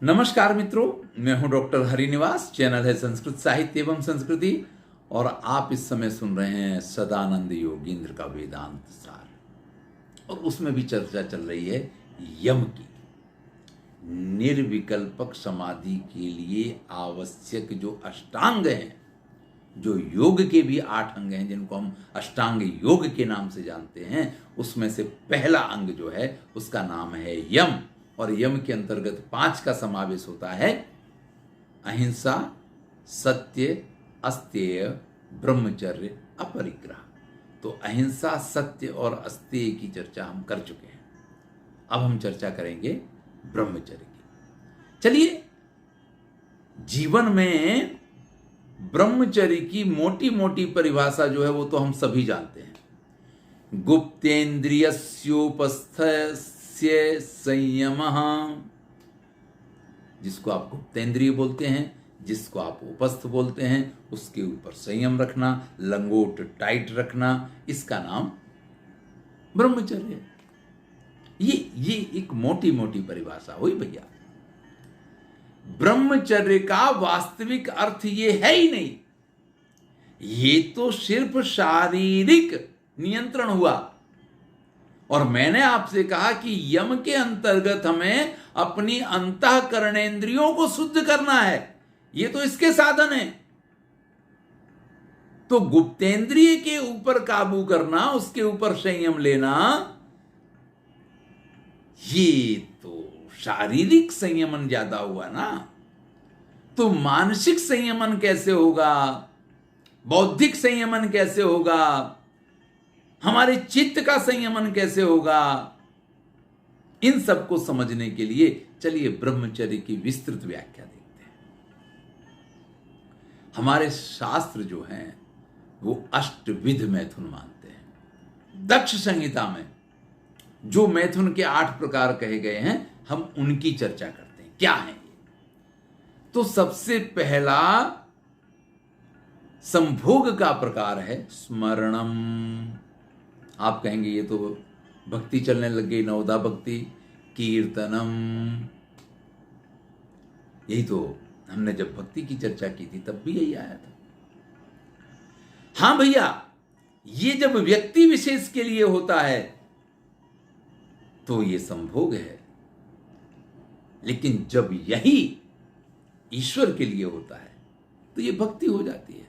नमस्कार मित्रों, मैं हूं डॉक्टर हरिनिवास। चैनल है संस्कृत साहित्य एवं संस्कृति और आप इस समय सुन रहे हैं सदानंद योगींद्र का वेदांत सार। और उसमें भी चर्चा चल रही है यम की। निर्विकल्पक समाधि के लिए आवश्यक जो अष्टांग हैं, जो योग के भी 8 अंग हैं, जिनको हम अष्टांग योग के नाम से जानते हैं, उसमें से पहला अंग जो है उसका नाम है यम। और यम के अंतर्गत 5 का समावेश होता है: अहिंसा, सत्य, अस्तेय, ब्रह्मचर्य, अपरिग्रह। तो अहिंसा, सत्य और अस्तेय की चर्चा हम कर चुके हैं। अब हम चर्चा करेंगे ब्रह्मचर्य की। चलिए, जीवन में ब्रह्मचर्य की मोटी मोटी परिभाषा जो है वो तो हम सभी जानते हैं। गुप्तेन्द्रियस्योपस्थस्य संयमः, जिसको आप गुप्तेंद्रिय बोलते हैं, जिसको आप उपस्थ बोलते हैं, उसके ऊपर संयम रखना, लंगोट टाइट रखना, इसका नाम ब्रह्मचर्य है। ये एक मोटी मोटी परिभाषा हुई भैया। ब्रह्मचर्य का वास्तविक अर्थ ये है ही नहीं। ये तो सिर्फ शारीरिक नियंत्रण हुआ। और मैंने आपसे कहा कि यम के अंतर्गत हमें अपनी अंतःकरणेंद्रियों को शुद्ध करना है। ये तो इसके साधन है। तो गुप्तेंद्रिय के ऊपर काबू करना, उसके ऊपर संयम लेना, ये तो शारीरिक संयमन ज्यादा हुआ ना। तो मानसिक संयमन कैसे होगा? बौद्धिक संयमन कैसे होगा? हमारे चित्त का संयमन कैसे होगा? इन सबको समझने के लिए चलिए ब्रह्मचर्य की विस्तृत व्याख्या देखते हैं। हमारे शास्त्र जो हैं वो अष्टविध मैथुन मानते हैं। दक्ष संहिता में जो मैथुन के 8 प्रकार कहे गए हैं, हम उनकी चर्चा करते हैं। क्या है ये? तो सबसे पहला संभोग का प्रकार है स्मरणम। आप कहेंगे ये तो भक्ति चलने लग गई, नवदा भक्ति, कीर्तनम। यही तो हमने जब भक्ति की चर्चा की थी तब भी यही आया था। हां भैया, ये जब व्यक्ति विशेष के लिए होता है तो ये संभोग है। लेकिन जब यही ईश्वर के लिए होता है तो ये भक्ति हो जाती है।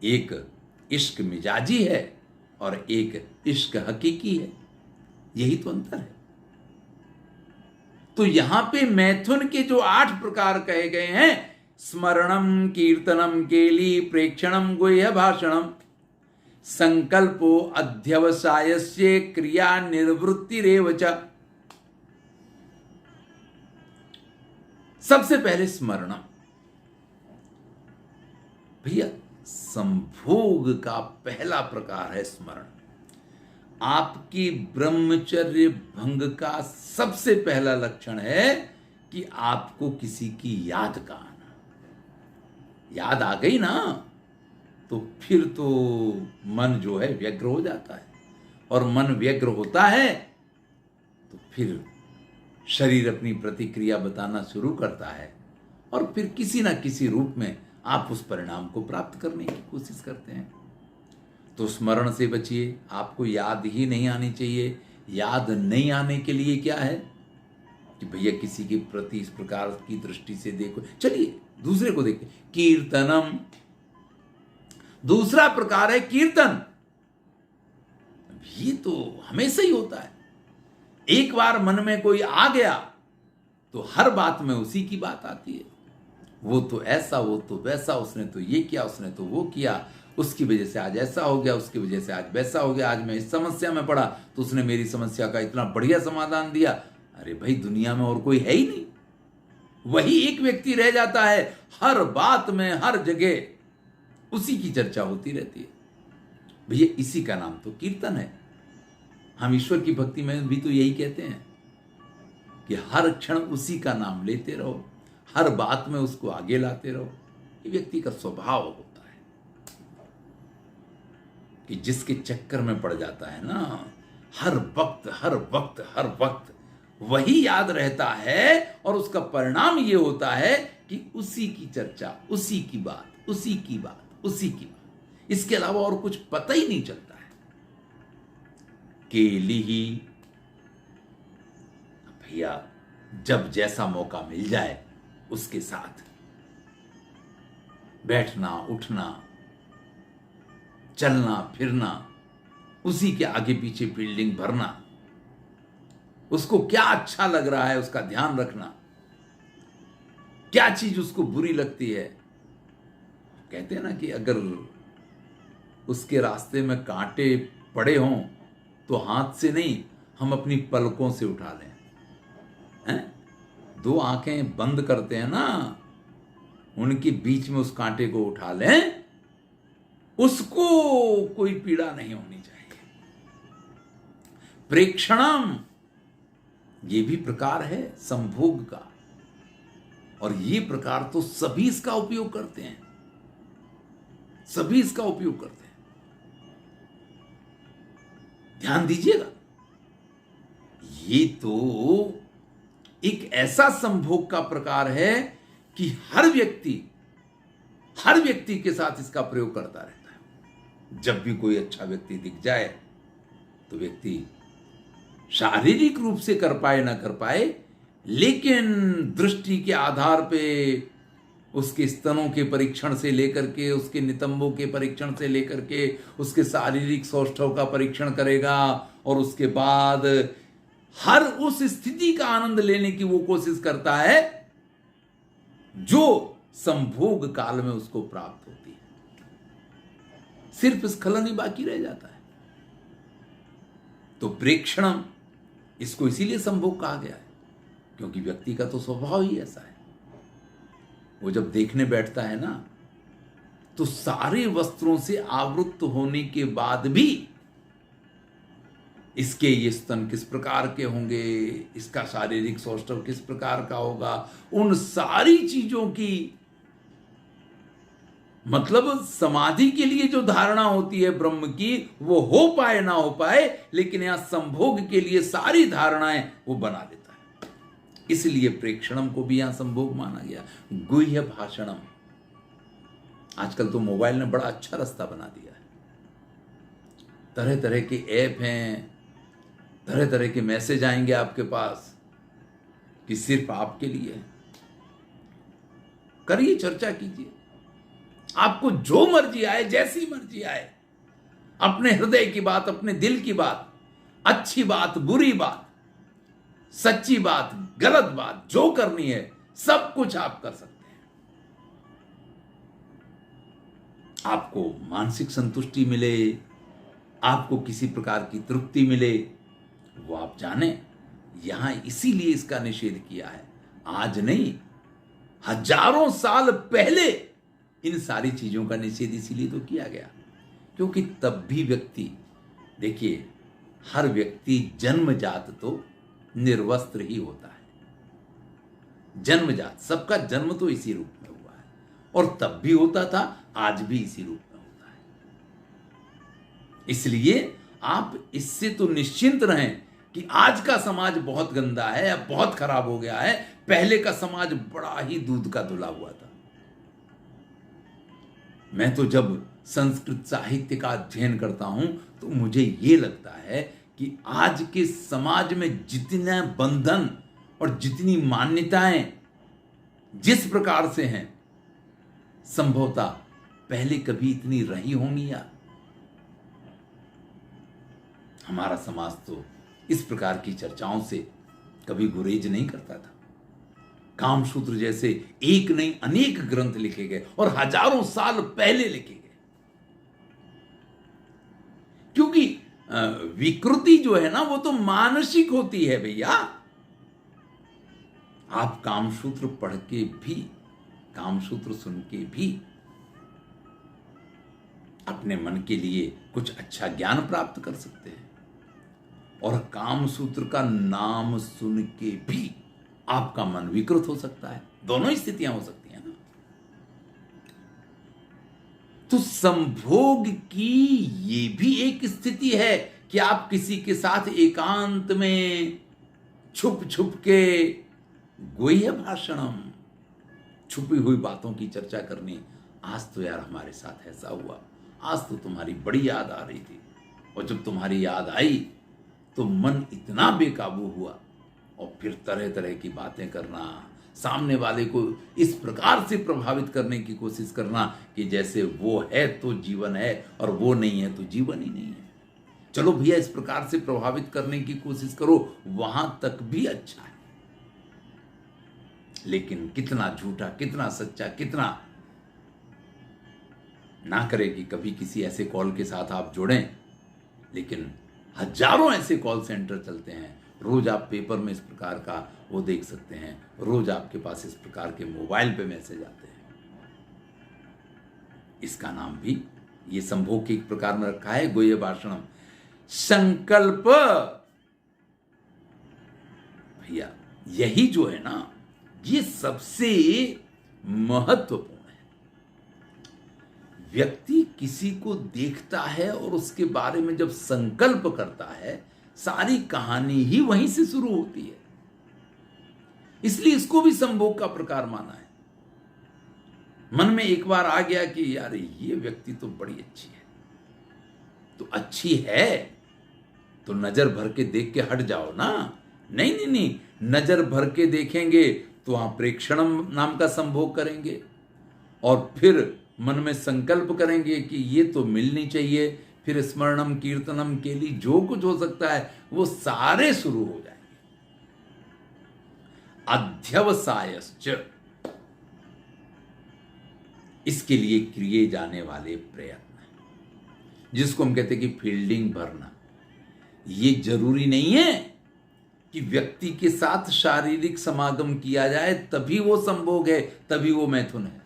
एक इश्क मिजाजी है और एक इश्क हकीकी है। यही तो अंतर है। तो यहां पे मैथुन के जो 8 प्रकार कहे गए हैं, स्मरणम, कीर्तनम, केली, प्रेक्षणम, गुह्य भाषणम, संकल्पो अध्यवसायस्य, क्रिया निर्वृत्तिरेव च। सबसे पहले स्मरणम। भैया, संभोग का पहला प्रकार है स्मरण। आपकी ब्रह्मचर्य भंग का सबसे पहला लक्षण है कि आपको किसी की याद का आना। याद आ गई ना, तो फिर तो मन जो है व्यग्र हो जाता है। और मन व्यग्र होता है तो फिर शरीर अपनी प्रतिक्रिया बताना शुरू करता है और फिर किसी ना किसी रूप में आप उस परिणाम को प्राप्त करने की कोशिश करते हैं। तो स्मरण से बचिए। आपको याद ही नहीं आनी चाहिए। याद नहीं आने के लिए क्या है कि भैया किसी के प्रति इस प्रकार की दृष्टि से देखो। चलिए दूसरे को देखिए, कीर्तनम। दूसरा प्रकार है कीर्तन। ये तो हमेशा ही होता है। एक बार मन में कोई आ गया तो हर बात में उसी की बात आती है। वो तो ऐसा, वो तो वैसा, उसने तो ये किया, उसने तो वो किया, उसकी वजह से आज ऐसा हो गया, उसकी वजह से आज वैसा हो गया, आज मैं इस समस्या में पड़ा तो उसने मेरी समस्या का इतना बढ़िया समाधान दिया। अरे भाई, दुनिया में और कोई है ही नहीं। वही एक व्यक्ति रह जाता है। हर बात में, हर जगह उसी की चर्चा होती रहती है। भैया, इसी का नाम तो कीर्तन है। हम ईश्वर की भक्ति में भी तो यही कहते हैं कि हर क्षण उसी का नाम लेते रहो, हर बात में उसको आगे लाते रहो। ये व्यक्ति का स्वभाव होता है कि जिसके चक्कर में पड़ जाता है ना, हर वक्त वही याद रहता है और उसका परिणाम ये होता है कि उसी की चर्चा, उसी की बात, उसी की बात, उसी की बात, इसके अलावा और कुछ पता ही नहीं चलता है। केली ही भैया जब जैसा मौका मिल जाए उसके साथ बैठना, उठना, चलना फिरना, उसी के आगे पीछे फील्डिंग भरना, उसको क्या अच्छा लग रहा है उसका ध्यान रखना, क्या चीज उसको बुरी लगती है। कहते हैं ना कि अगर उसके रास्ते में कांटे पड़े हों तो हाथ से नहीं, हम अपनी पलकों से उठा लें। हैं? दो आंखें बंद करते हैं ना, उनके बीच में उस कांटे को उठा लें, उसको कोई पीड़ा नहीं होनी चाहिए। प्रेक्षणम ये भी प्रकार है संभोग का, और ये प्रकार तो सभी इसका उपयोग करते हैं, सभी इसका उपयोग करते हैं। ध्यान दीजिएगा, ये तो एक ऐसा संभोग का प्रकार है कि हर व्यक्ति के साथ इसका प्रयोग करता रहता है। जब भी कोई अच्छा व्यक्ति दिख जाए तो व्यक्ति शारीरिक रूप से कर पाए ना कर पाए, लेकिन दृष्टि के आधार पे उसके स्तनों के परीक्षण से लेकर के, उसके नितंबों के परीक्षण से लेकर के, उसके शारीरिक सौष्ठव का परीक्षण करेगा, और उसके बाद हर उस स्थिति का आनंद लेने की वो कोशिश करता है जो संभोग काल में उसको प्राप्त होती है। सिर्फ स्खलन ही बाकी रह जाता है। तो प्रेक्षणम इसको इसीलिए संभोग कहा गया है, क्योंकि व्यक्ति का तो स्वभाव ही ऐसा है। वो जब देखने बैठता है ना, तो सारे वस्त्रों से आवृत होने के बाद भी इसके ये स्तन किस प्रकार के होंगे, इसका शारीरिक सौष्ठव किस प्रकार का होगा, उन सारी चीजों की, मतलब समाधि के लिए जो धारणा होती है ब्रह्म की, वो हो पाए ना हो पाए, लेकिन यहां संभोग के लिए सारी धारणाएं वो बना देता है। इसलिए प्रेक्षणम को भी यहां संभोग माना गया। गुह्य भाषणम, आजकल तो मोबाइल ने बड़ा अच्छा रास्ता बना दिया है। तरह तरह के ऐप हैं, तरह तरह के मैसेज आएंगे आपके पास कि सिर्फ आपके लिए। करिए, चर्चा कीजिए, आपको जो मर्जी आए, जैसी मर्जी आए, अपने हृदय की बात, अपने दिल की बात, अच्छी बात, बुरी बात, सच्ची बात, गलत बात, जो करनी है सब कुछ आप कर सकते हैं। आपको मानसिक संतुष्टि मिले, आपको किसी प्रकार की तृप्ति मिले, वो आप जाने। यहां इसीलिए इसका निषेध किया है। आज नहीं, हजारों साल पहले इन सारी चीजों का निषेध इसीलिए तो किया गया, क्योंकि तब भी व्यक्ति, देखिए, हर व्यक्ति जन्मजात तो निर्वस्त्र ही होता है। जन्मजात, सबका जन्म तो इसी रूप में हुआ है, और तब भी होता था, आज भी इसी रूप में होता है। इसलिए आप इससे तो निश्चिंत रहें कि आज का समाज बहुत गंदा है, बहुत खराब हो गया है, पहले का समाज बड़ा ही दूध का धुला हुआ था। मैं तो जब संस्कृत साहित्य का अध्ययन करता हूं तो मुझे ये लगता है कि आज के समाज में जितने बंधन और जितनी मान्यताएं जिस प्रकार से हैं, संभवतः पहले कभी इतनी रही होंगी या। हमारा समाज तो इस प्रकार की चर्चाओं से कभी गुरेज नहीं करता था। कामसूत्र जैसे एक नहीं अनेक ग्रंथ लिखे गए, और हजारों साल पहले लिखे गए, क्योंकि विकृति जो है ना, वो तो मानसिक होती है भैया। आप कामसूत्र पढ़ के भी, कामसूत्र सुन के भी अपने मन के लिए कुछ अच्छा ज्ञान प्राप्त कर सकते हैं, और कामसूत्र का नाम सुन के भी आपका मन विकृत हो सकता है। दोनों ही स्थितियां हो सकती हैं ना। तो संभोग की ये भी एक स्थिति है कि आप किसी के साथ एकांत में छुप छुप के गुह्य भाषणम, छुपी हुई बातों की चर्चा करनी। आज तो यार हमारे साथ ऐसा हुआ, आज तो तुम्हारी बड़ी याद आ रही थी, और जब तुम्हारी याद आई तो मन इतना बेकाबू हुआ, और फिर तरह तरह की बातें करना, सामने वाले को इस प्रकार से प्रभावित करने की कोशिश करना कि जैसे वो है तो जीवन है और वो नहीं है तो जीवन ही नहीं है। चलो भैया, इस प्रकार से प्रभावित करने की कोशिश करो, वहां तक भी अच्छा है, लेकिन कितना झूठा, कितना सच्चा, कितना ना करे कि कभी किसी ऐसे कॉल के साथ आप जुड़ें। लेकिन हजारों ऐसे कॉल सेंटर चलते हैं, रोज आप पेपर में इस प्रकार का वो देख सकते हैं, रोज आपके पास इस प्रकार के मोबाइल पे मैसेज आते हैं। इसका नाम भी ये संभोग के एक प्रकार में रखा है, गुह्य भाषणम। संकल्प भैया यही जो है ना, ये सबसे महत्वपूर्ण है। व्यक्ति किसी को देखता है और उसके बारे में जब संकल्प करता है, सारी कहानी ही वहीं से शुरू होती है। इसलिए इसको भी संभोग का प्रकार माना है। मन में एक बार आ गया कि यार ये व्यक्ति तो बड़ी अच्छी है, तो अच्छी है तो नजर भर के देख के हट जाओ ना। नहीं नहीं नहीं, नजर भर के देखेंगे तो वहां प्रेक्षणम नाम का संभोग करेंगे, और फिर मन में संकल्प करेंगे कि ये तो मिलनी चाहिए, फिर स्मरणम कीर्तनम के लिए जो कुछ हो सकता है वो सारे शुरू हो जाएंगे। अध्यवसायश्च, इसके लिए किए जाने वाले प्रयत्न, जिसको हम कहते हैं कि फील्डिंग भरना। ये जरूरी नहीं है कि व्यक्ति के साथ शारीरिक समागम किया जाए तभी वो संभोग है, तभी वो मैथुन है।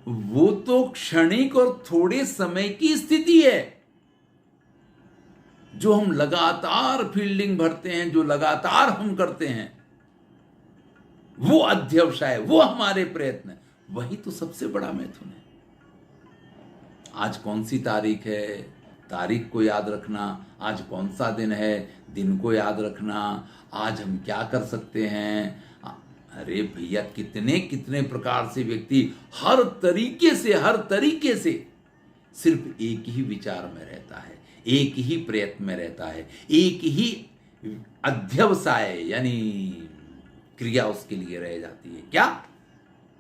वो तो क्षणिक और थोड़े समय की स्थिति है। जो हम लगातार फील्डिंग भरते हैं, जो लगातार हम करते हैं, वो अध्यवसाय, वो हमारे प्रयत्न, वही तो सबसे बड़ा मैथुन है। आज कौन सी तारीख है, तारीख को याद रखना, आज कौन सा दिन है, दिन को याद रखना, आज हम क्या कर सकते हैं। अरे भैया, कितने कितने प्रकार से व्यक्ति हर तरीके से सिर्फ एक ही विचार में रहता है, एक ही प्रयत्न में रहता है, एक ही अध्यवसाय यानी क्रिया उसके लिए रह जाती है। क्या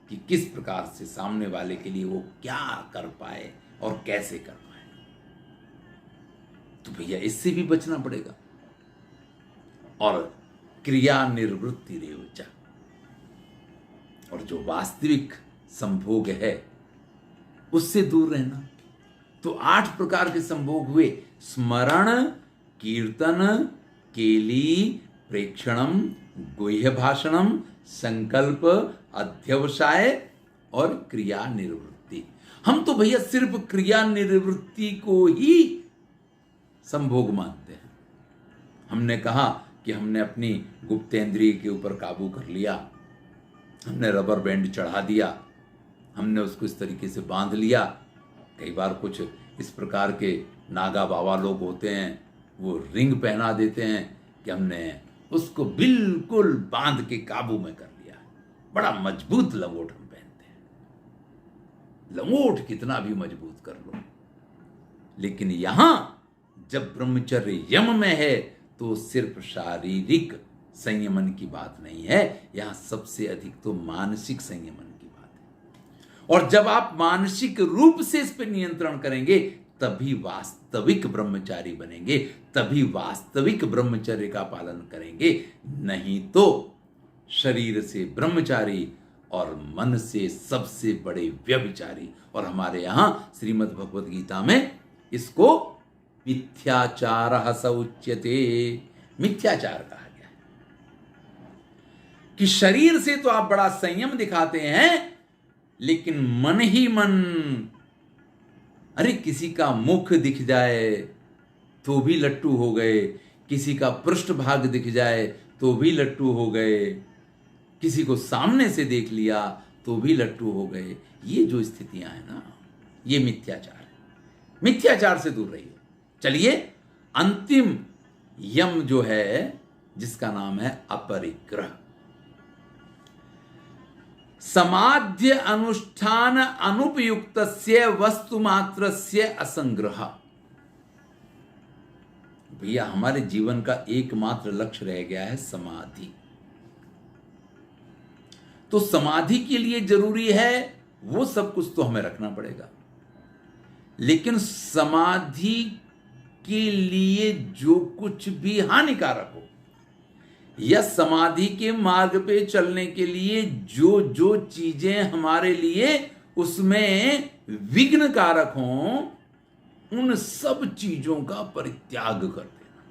कि किस प्रकार से सामने वाले के लिए वो क्या कर पाए और कैसे कर पाए। तो भैया इससे भी बचना पड़ेगा। और क्रिया निर्वृत्ति रेवचा, और जो वास्तविक संभोग है उससे दूर रहना। तो 8 प्रकार के संभोग हुए: स्मरण, कीर्तन, केली, प्रेक्षणम, गुह्य भाषणम, संकल्प, अध्यवसाय और क्रिया निर्वृत्ति। हम तो भैया सिर्फ क्रिया निर्वृत्ति को ही संभोग मानते हैं। हमने कहा कि हमने अपनी गुप्तेंद्रिय के ऊपर काबू कर लिया, हमने रबर बैंड चढ़ा दिया, हमने उसको इस तरीके से बांध लिया। कई बार कुछ इस प्रकार के नागा बाबा लोग होते हैं, वो रिंग पहना देते हैं कि हमने उसको बिल्कुल बांध के काबू में कर लिया। बड़ा मजबूत लंगोट हम पहनते हैं। लंगोट कितना भी मजबूत कर लो, लेकिन यहां जब ब्रह्मचर्य यम में है तो सिर्फ शारीरिक संयमन की बात नहीं है, यहां सबसे अधिक तो मानसिक संयमन की बात है। और जब आप मानसिक रूप से इस पर नियंत्रण करेंगे तभी वास्तविक ब्रह्मचारी बनेंगे, तभी वास्तविक ब्रह्मचर्य का पालन करेंगे। नहीं तो शरीर से ब्रह्मचारी और मन से सबसे बड़े व्यभिचारी। और हमारे यहां श्रीमद् भगवद गीता में इसको मिथ्याचार स उच्यते, मिथ्याचार कहा गया है कि शरीर से तो आप बड़ा संयम दिखाते हैं, लेकिन मन ही मन, अरे किसी का मुख दिख जाए तो भी लट्टू हो गए, किसी का पृष्ठ भाग दिख जाए तो भी लट्टू हो गए, किसी को सामने से देख लिया तो भी लट्टू हो गए। ये जो स्थितियां हैं ना, ये मिथ्याचार है। मिथ्याचार से दूर रहिए। चलिए, अंतिम यम जो है जिसका नाम है अपरिग्रह। समाध्य अनुष्ठान अनुपयुक्तस्य वस्तुमात्रस्य असंग्रह। भैया हमारे जीवन का एकमात्र लक्ष्य रह गया है समाधि। तो समाधि के लिए जरूरी है वो सब कुछ तो हमें रखना पड़ेगा, लेकिन समाधि के लिए जो कुछ भी हानिकारक हो या समाधि के मार्ग पे चलने के लिए जो जो चीजें हमारे लिए उसमें विघ्न कारक हों, उन सब चीजों का परित्याग कर देना।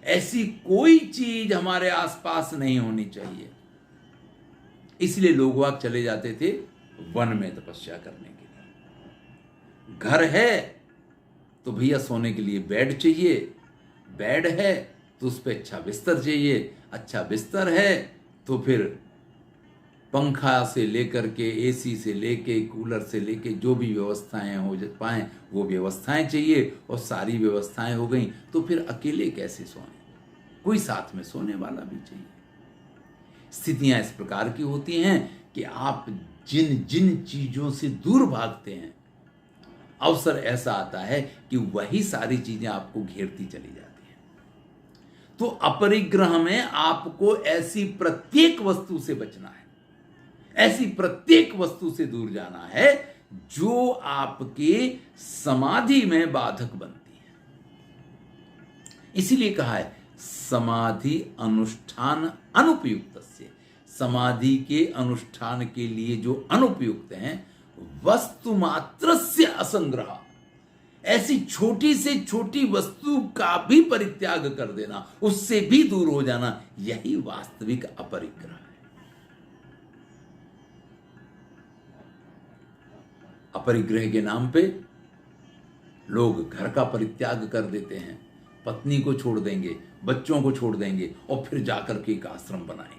ऐसी कोई चीज हमारे आसपास नहीं होनी चाहिए। इसलिए लोग वहां चले जाते थे वन में तपस्या करने के लिए। घर है तो भैया सोने के लिए बेड चाहिए, बेड है तो उस पर अच्छा बिस्तर चाहिए, अच्छा बिस्तर है तो फिर पंखा से लेकर के एसी से लेके कूलर से लेके जो भी व्यवस्थाएं हो पाए वो व्यवस्थाएं चाहिए। और सारी व्यवस्थाएं हो गई तो फिर अकेले कैसे सोएं, कोई साथ में सोने वाला भी चाहिए। स्थितियां इस प्रकार की होती हैं कि आप जिन जिन चीजों से दूर भागते हैं, अवसर ऐसा आता है कि वही सारी चीजें आपको घेरती चली जाती हैं। तो अपरिग्रह में आपको ऐसी प्रत्येक वस्तु से बचना है, ऐसी प्रत्येक वस्तु से दूर जाना है जो आपके समाधि में बाधक बनती है। इसीलिए कहा है समाधि अनुष्ठान अनुपयुक्तस्य। समाधि के अनुष्ठान के लिए जो अनुपयुक्त हैं, वस्तु मात्रस्य असंग्रह। ऐसी छोटी से छोटी वस्तु का भी परित्याग कर देना, उससे भी दूर हो जाना, यही वास्तविक अपरिग्रह है। अपरिग्रह के नाम पे लोग घर का परित्याग कर देते हैं, पत्नी को छोड़ देंगे, बच्चों को छोड़ देंगे और फिर जाकर के एक आश्रम बनाएंगे।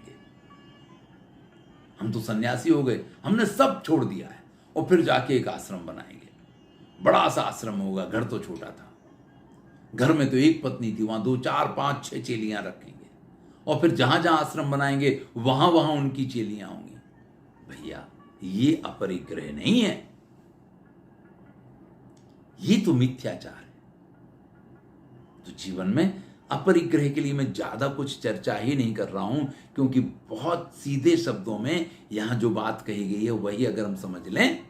हम तो सन्यासी हो गए, हमने सब छोड़ दिया है और फिर जाके एक आश्रम बनाएंगे। बड़ा सा आश्रम होगा, घर तो छोटा था, घर में तो एक पत्नी थी, वहां 2 4 5 6 चेलियां रखेंगे और फिर जहां जहां आश्रम बनाएंगे वहां वहां उनकी चेलियां होंगी। भैया ये अपरिग्रह नहीं है, ये तो मिथ्याचार है। तो जीवन में अपरिग्रह के लिए मैं ज्यादा कुछ चर्चा ही नहीं कर रहा हूं, क्योंकि बहुत सीधे शब्दों में यहां जो बात कही गई है वही अगर हम समझ लें,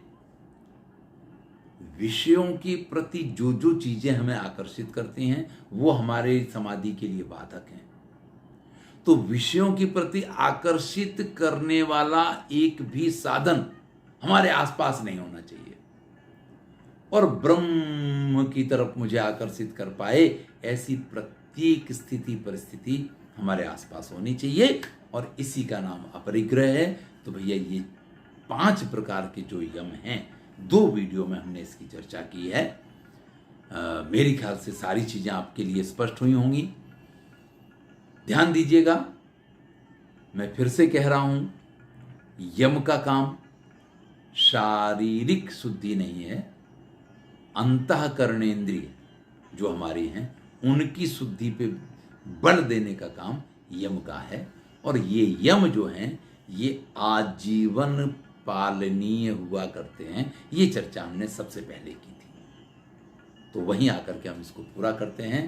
विषयों के प्रति जो जो चीजें हमें आकर्षित करती हैं वो हमारे समाधि के लिए बाधक हैं। तो विषयों के प्रति आकर्षित करने वाला एक भी साधन हमारे आसपास नहीं होना चाहिए, और ब्रह्म की तरफ मुझे आकर्षित कर पाए ऐसी प्रत्येक स्थिति परिस्थिति हमारे आसपास होनी चाहिए। और इसी का नाम अपरिग्रह है। तो भैया ये 5 प्रकार के जो यम हैं, 2 वीडियो में हमने इसकी चर्चा की है। मेरी ख्याल से सारी चीजें आपके लिए स्पष्ट हुई होंगी। ध्यान दीजिएगा, मैं फिर से कह रहा हूं, यम का काम शारीरिक शुद्धि नहीं है, अंतःकरणेंद्रिय जो हमारी हैं उनकी शुद्धि पे बल देने का काम यम का है। और ये यम जो हैं ये आजीवन पालनीय हुआ करते हैं। ये चर्चा हमने सबसे पहले की थी, तो वहीं आकर के हम इसको पूरा करते हैं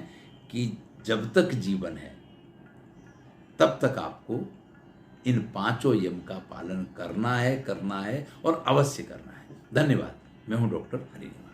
कि जब तक जीवन है तब तक आपको इन 5 यम का पालन करना है और अवश्य करना है। धन्यवाद। मैं हूं डॉक्टर हरिनिवास।